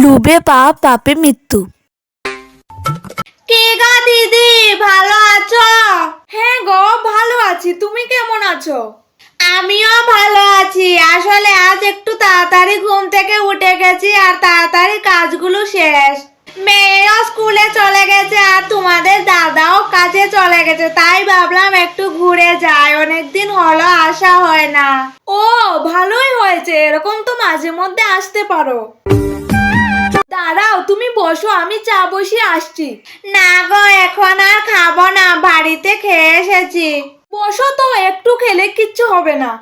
লুবে পাপ, পাপে মৃত্যু। কে গো দিদি, ভালো আছো? হ্যাঁ গো, ভালো আছি। তুমি কেমন আছো? আমিও ভালো আছি। আসলে আজ একটু তাড়াতাড়ি ঘুম থেকে উঠে গেছি আর তাড়াতাড়ি কাজগুলো শেষ। মেয়েও স্কুলে চলে গেছে আর তোমাদের দাদাও কাজে চলে গেছে, তাই ভাবলাম একটু ঘুরে যাই, অনেকদিন হলো আসা হয় না। ও, ভালোই হয়েছে, এরকম তো মাঝে মধ্যে আসতে পারো। দাঁড়াও, তুমি বসো, আমি চা বসিয়ে আসছি। না গো, এখন আর খাবো না, বাড়িতে খেয়ে এসেছি। বসো তো, একটু খেলে কিচ্ছু হবে না।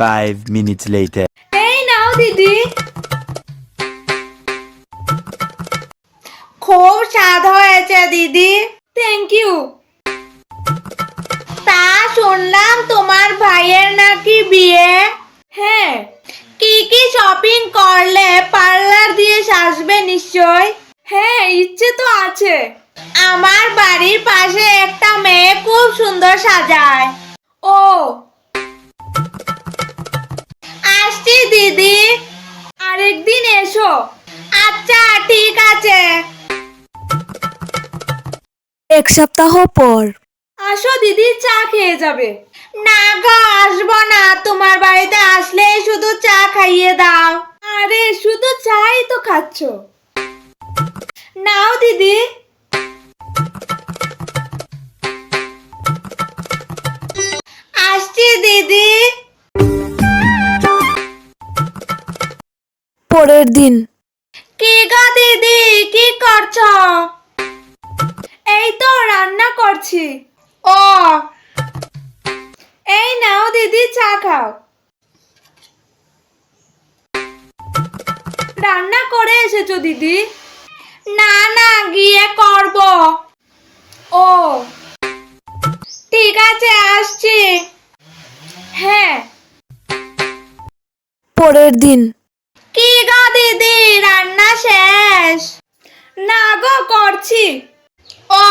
Five minutes later. এই নাও দিদি। খুব স্বাদ হয়েছে দিদি। Thank you. তা শুনলাম তোমার ভাইয়ের নাকি বিয়ে। হ্যাঁ। কি কি শপিং করলে? পার্লার দিয়ে সাজবে নিশ্চয়। হ্যাঁ, ইচ্ছে তো আছে। আমার বাড়ির পাশে একটা মেয়ে খুব সুন্দর সাজায়। ও, আসছি দিদি। আরেকদিন এসো। আচ্ছা ঠিক আছে। এক সপ্তাহ পর। আসো দিদি, চা খেয়ে যাবে। না গো, আসবো না, তোমার বাড়িতে আসলেই শুধু চা খাইয়ে দাও। আরে, শুধু চাই তো খাচ্ছ। নাও দিদি। আসছি দিদি। পরের দিন। কি গো দিদি, কি করছো? এই তো রান্না করছি। ও, এই নাও দিদি, চা খাও। রান্না করে এসেছো দিদি? না না, গিয়ে করবো। ও, ঠিক আছে, আসছি। হ্যাঁ। পরের দিন। কি গো দিদি, রান্না শেষ? না গো, করছি। ও,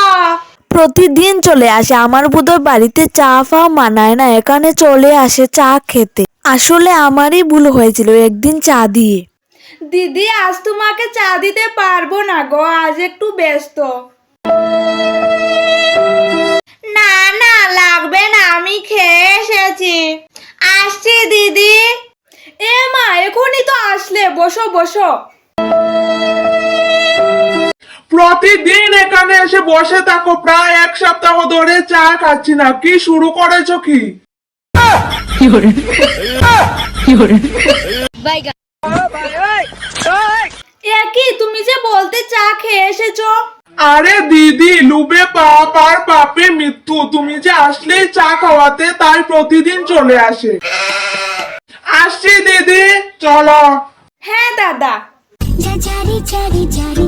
প্রতিদিন চলে আসে, আমার বোধহয় বাড়িতে চা ফা মানায় না, এখানে চলে আসে চা খেতে। আসলে আমারই ভুল হয়েছিল একদিন চা দিয়ে। দিদি, আজ তোমাকে চা দিতে পারবো না গো, আজ একটু ব্যস্ত। না না, লাগবে না, আমি খেয়ে এসেছি। আসছি দিদি। এ মা, এখনই তো আসলে, বসো বসো। প্রতিদিন এখানে এসে বসে থাকো, প্রায় এক সপ্তাহ ধরে চা খাচ্ছি না, কি শুরু করেছো কি? এ কি, তুমি যে বলতে চা খেয়ে এসেছো? আরে দিদি, লুবে পাপ আর পাপে মৃত্যু, তুমি যে আসলেই চা খাওয়াতে, তাই প্রতিদিন চলে আসে। আসছি দিদি, চলো। হ্যাঁ দাদা। চারি চারি চারি